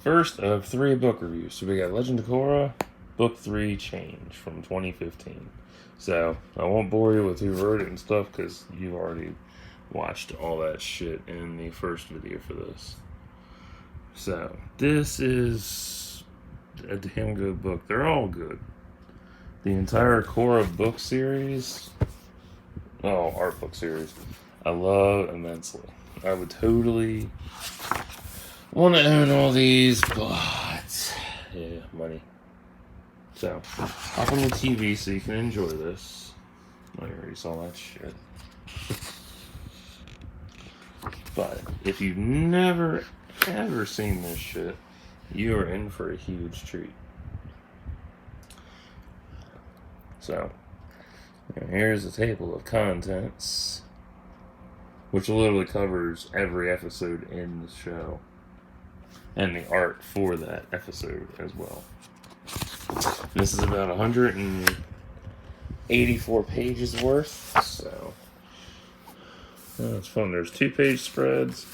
first of 3 book reviews. So we got Legend of Korra, Book 3 Change from 2015. So I won't bore you with who wrote it and stuff because you've already watched all that shit in the first video for this. So this is a damn good book. They're all good. The entire Korra book series, art book series, I love immensely. I would totally want to own all these, but yeah, money. So, hop on the TV so you can enjoy this. I already saw that shit. But if you've never ever seen this shit, you are in for a huge treat. So, here's a table of contents, which literally covers every episode in the show, and the art for that episode as well. This is about 184 pages worth, so that's fun. There's 2-page spreads,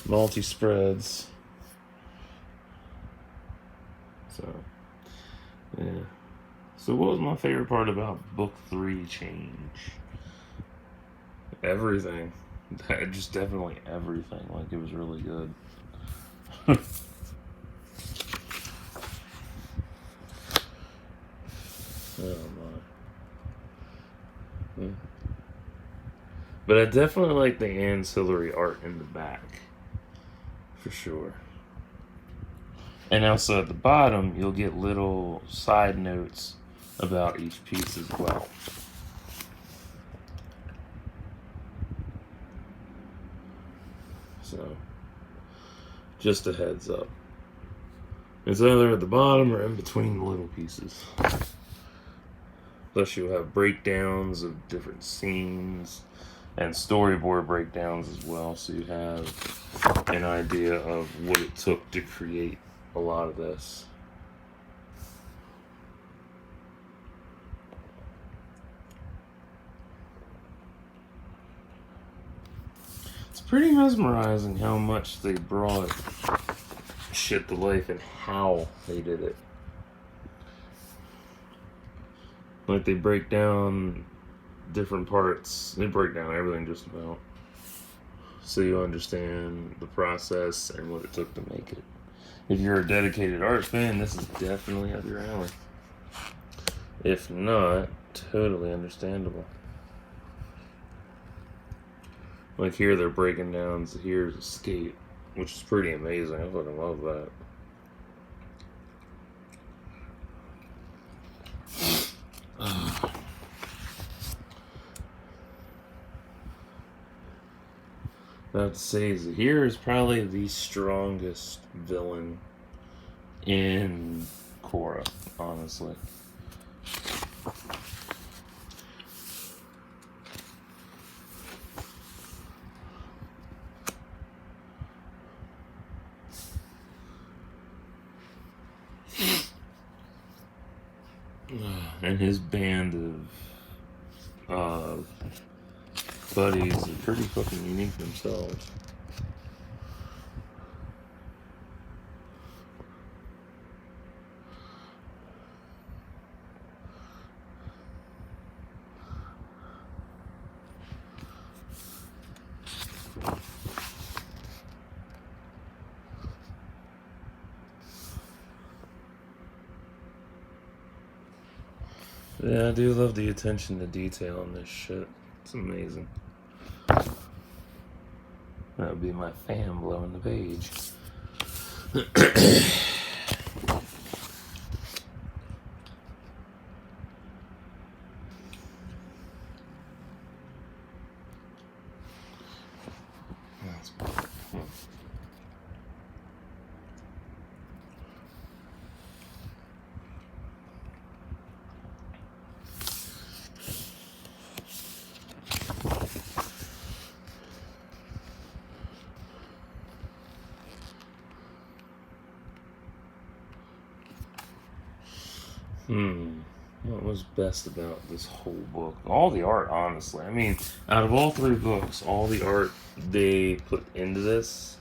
multi-spreads. So, yeah. So what was my favorite part about Book 3 Change? Everything. Just definitely everything. Like, it was really good. Oh my. But I definitely like the ancillary art in the back. For sure. And also at the bottom, you'll get little side notes about each piece as well. So, just a heads up. It's either at the bottom or in between the little pieces. Plus you'll have breakdowns of different scenes and storyboard breakdowns as well, so you have an idea of what it took to create a lot of this. It's pretty mesmerizing how much they brought shit to life and how they did it. Like, they break down different parts. They break down everything just about, so you understand the process and what it took to make it. If you're a dedicated art fan, this is definitely up your alley. If not, totally understandable. Like here, they're breaking down Zahir's escape, which is pretty amazing. I fucking love that. I have to say, Zahir is probably the strongest villain in Korra, honestly. And his band of buddies are pretty fucking unique themselves. Yeah, I do love the attention to detail on this shit. It's amazing. That would be my fan blowing the page. What was best about this whole book? All the art, honestly. I mean, out of all 3 books, all the art they put into this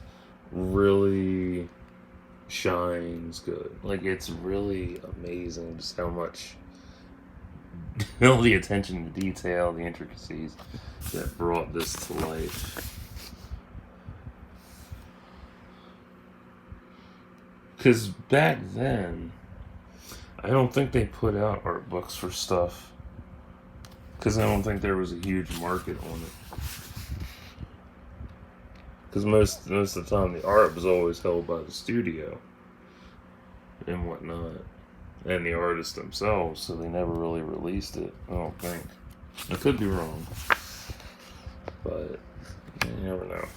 really shines good. Like, it's really amazing just how much all the attention to detail, the intricacies that brought this to life. Because back then, I don't think they put out art books for stuff. Because I don't think there was a huge market on it. Because most of the time, the art was always held by the studio and whatnot, and the artists themselves, so they never really released it, I don't think. I could be wrong, but you never know.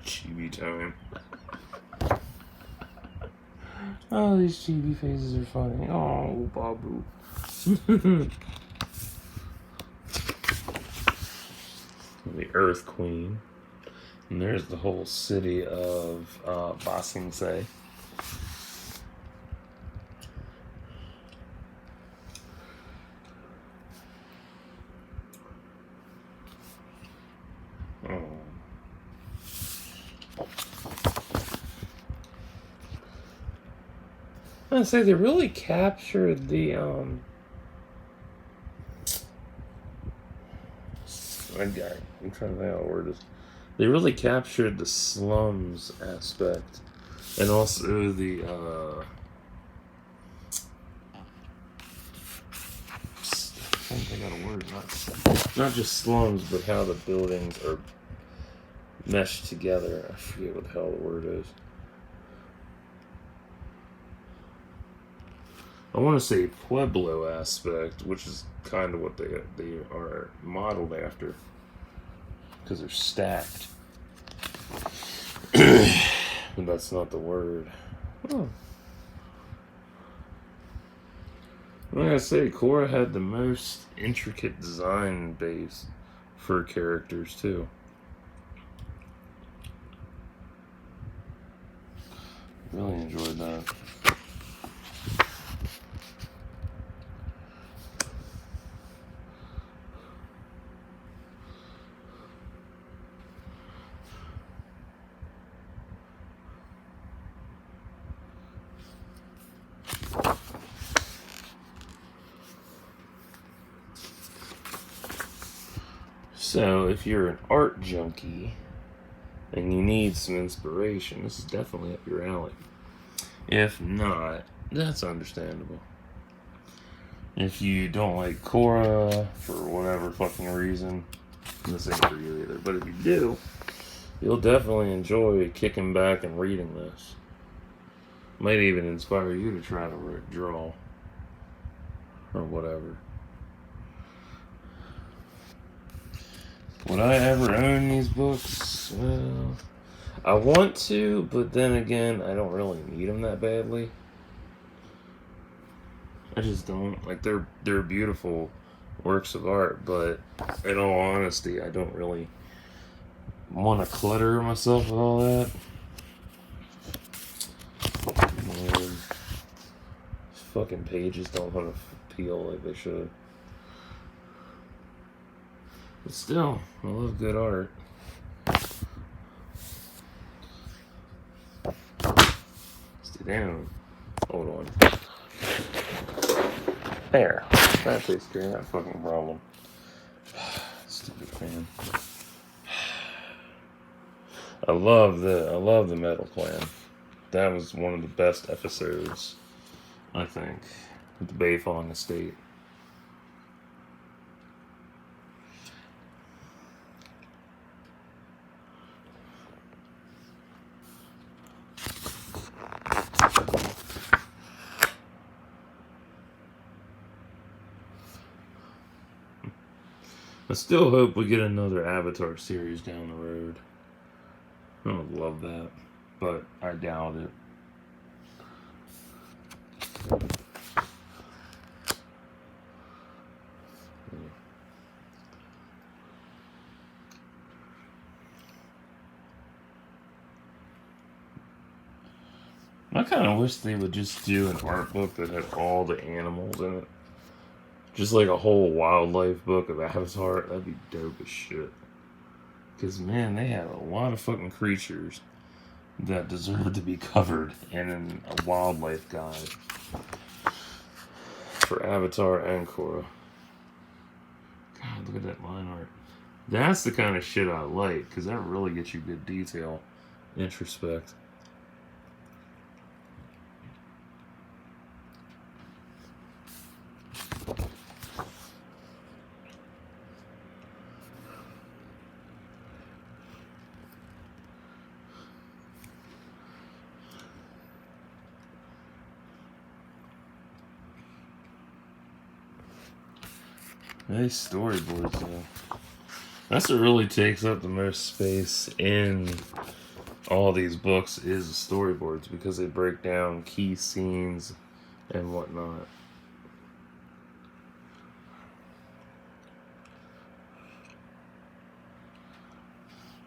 Chibi time. Oh, these chibi faces are funny. Oh, Babu. The Earth Queen. And there's the whole city of Ba Sing Se. I say they really captured the I'm trying to think how the word is. They really captured the slums aspect, and also the I think I got a word, not just slums, but how the buildings are meshed together. I forget what the hell the word is. I want to say Pueblo aspect, which is kind of what they are modeled after, because they're stacked. But that's not the word. Oh. Like I say, Korra had the most intricate design base for characters too. Really enjoyed that. So, if you're an art junkie and you need some inspiration, this is definitely up your alley. If not, that's understandable. If you don't like Korra for whatever fucking reason, this ain't for you either. But if you do, you'll definitely enjoy kicking back and reading this. Might even inspire you to try to draw or whatever. Would I ever own these books? Well, I want to, but then again, I don't really need them that badly. I just don't. Like, they're beautiful works of art, but in all honesty, I don't really want to clutter myself with all that. Fucking pages don't want to peel like they should. But still, I love good art. Stay down. Hold on. There. That takes care of that fucking problem. Stupid fan. I love the Metal Clan. That was one of the best episodes, I think, with the Beifong estate. I still hope we get another Avatar series down the road. I would love that, but I doubt it. I kind of wish they would just do an art book that had all the animals in it. Just like a whole wildlife book of Avatar. That'd be dope as shit. Because, man, they had a lot of fucking creatures that deserve to be covered in a wildlife guide for Avatar and Korra. God, look at that line art. That's the kind of shit I like, because that really gets you good detail, introspect. Nice storyboards, though. That's what really takes up the most space in all these books is the storyboards, because they break down key scenes and whatnot.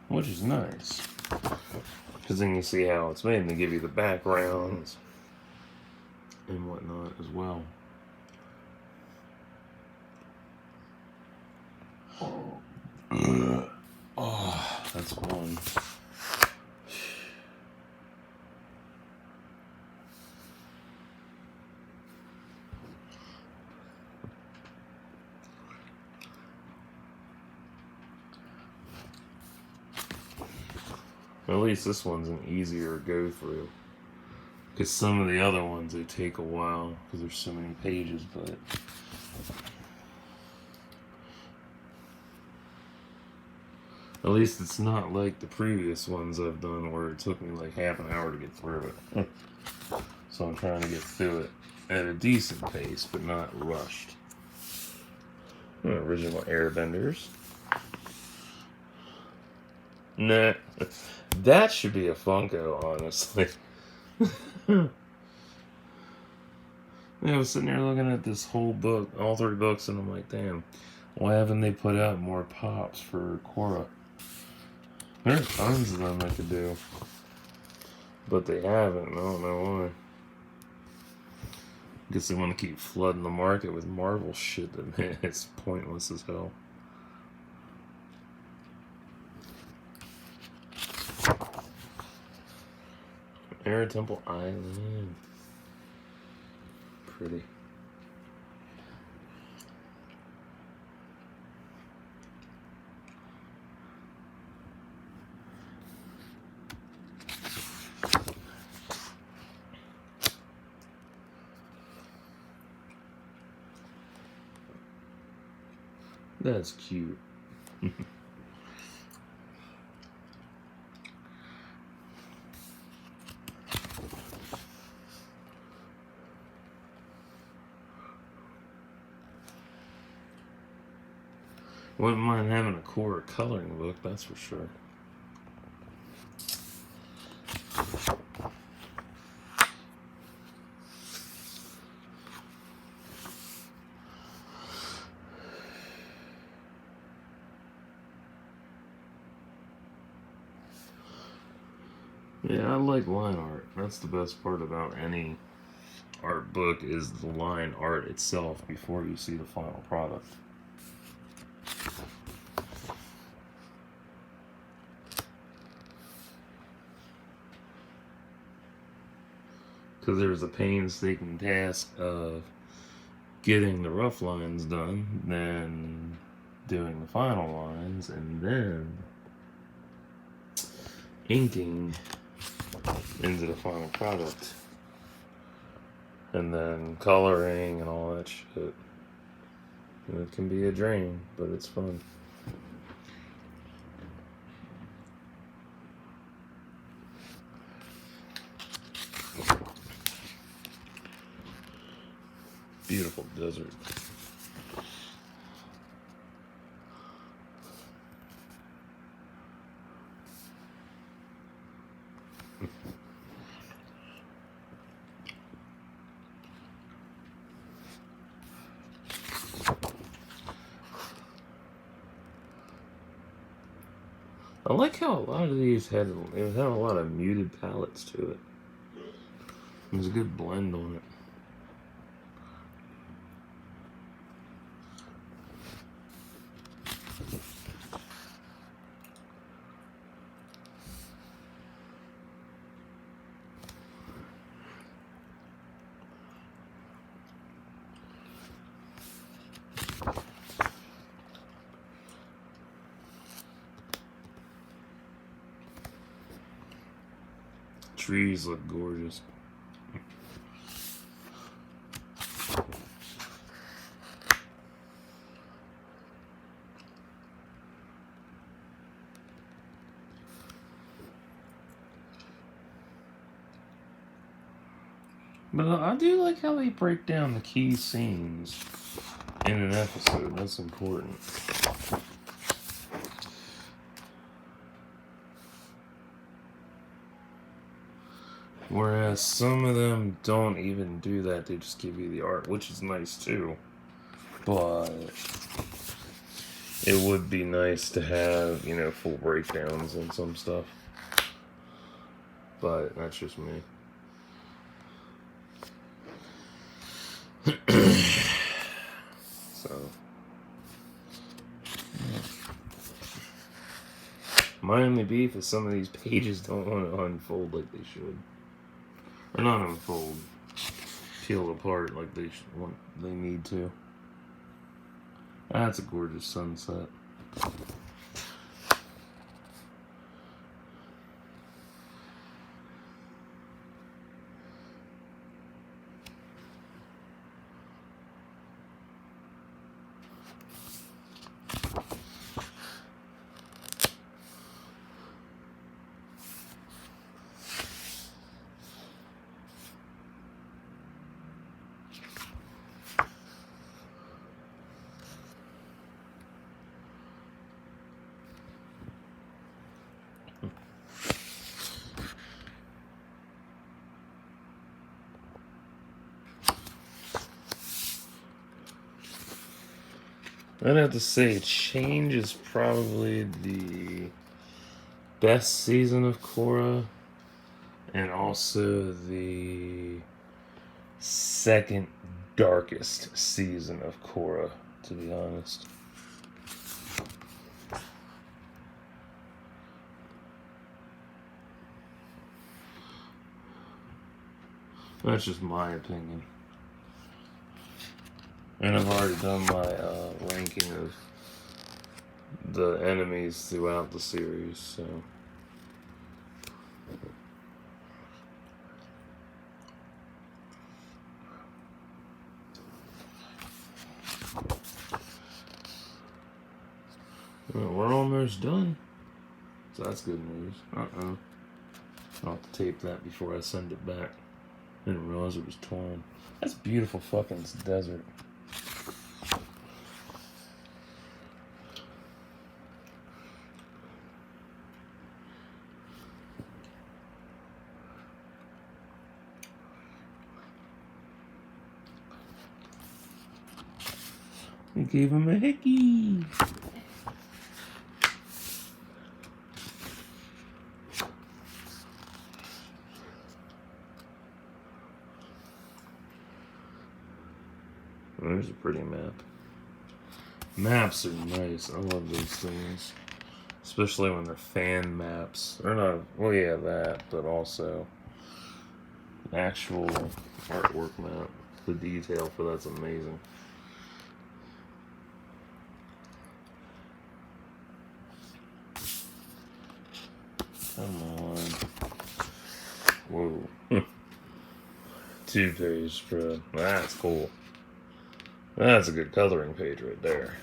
Which is nice. Because then you see how it's made and they give you the backgrounds and whatnot as well. Oh, that's one. At least this one's an easier go through. Because some of the other ones, they take a while because there's so many pages, but at least it's not like the previous ones I've done where it took me like half an hour to get through it. So I'm trying to get through it at a decent pace, but not rushed. Original Airbenders. Nah, that should be a Funko, honestly. I was sitting there looking at this whole book, all 3 books, and I'm like, damn, why haven't they put out more pops for Korra? There are tons of them I could do, but they haven't. I don't know why. Guess they want to keep flooding the market with Marvel shit that, man, it's pointless as hell. Air Temple Island. Pretty. That's cute. Wouldn't mind having a Korra coloring book, that's for sure. Yeah, I like line art. That's the best part about any art book is the line art itself before you see the final product. Because there's a painstaking task of getting the rough lines done, then doing the final lines, and then inking into the final product. And then coloring and all that shit. And it can be a drain, but it's fun. Beautiful desert. I like how a lot of these had a lot of muted palettes to it. There's a good blend on it. trees look gorgeous. But I do like how they break down the key scenes in an episode. That's important. Whereas some of them don't even do that. They just give you the art, which is nice too. But it would be nice to have, you know, full breakdowns and some stuff. But that's just me. So, my only beef is some of these pages don't want to unfold like they should, or not unfold, peel apart like they need to. That's a gorgeous sunset. I'd have to say Change is probably the best season of Korra, and also the second darkest season of Korra, to be honest. That's just my opinion. And I've already done my ranking of the enemies throughout the series, so. Well, we're almost done. So that's good news. I'll have to tape that before I send it back. I didn't realize it was torn. That's beautiful fucking desert. I gave him a hickey. There's a pretty map. Maps are nice. I love those things. Especially when they're fan maps. Or not, well, yeah, that, but also an actual artwork map. The detail for that's amazing. Come on. Whoa. 2-page spread. That's cool. That's a good coloring page right there.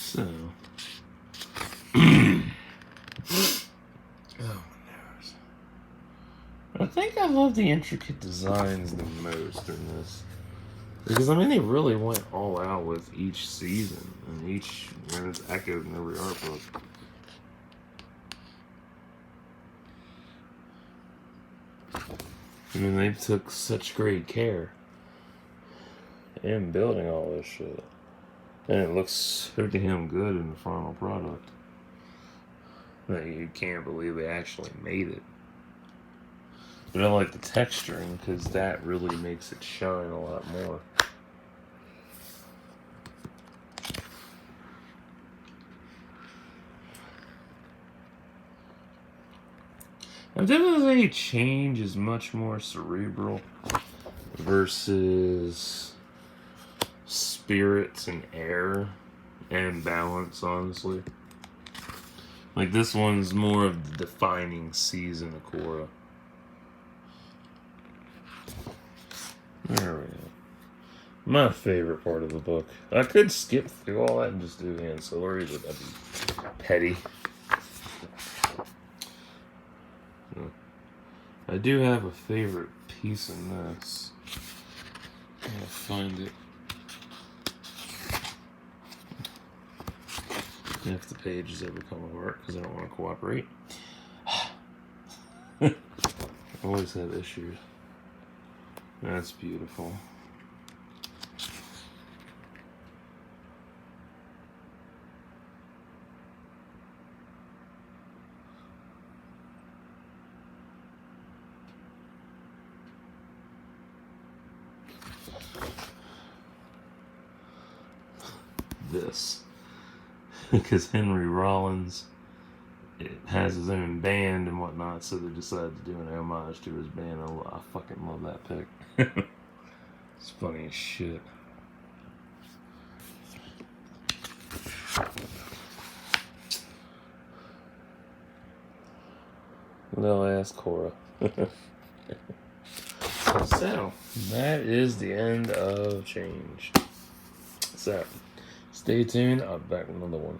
So, oh my nose. I think I love the intricate designs the most in this. Because I mean, they really went all out with each season, and it's echoed in every art book. I mean, they took such great care in building all this shit, and it looks so damn good in the final product that you can't believe they actually made it. But I like the texturing because that really makes it shine a lot more. I'm definitely say change is much more cerebral versus spirits and air and balance, honestly. Like, this one's more of the defining season of Korra. There we go. My favorite part of the book. I could skip through all that and just do ancillary, but that'd be petty. I do have a favorite piece in this. I'm gonna find it. If the pages ever come apart, because I don't want to cooperate. I always have issues. That's beautiful. This. Because Henry Rollins has his own band and whatnot, so they decided to do an homage to his band. I fucking love that pick. It's funny as shit. No, ask Korra. So, that is the end of Change. So, stay tuned. I'll be back with another one.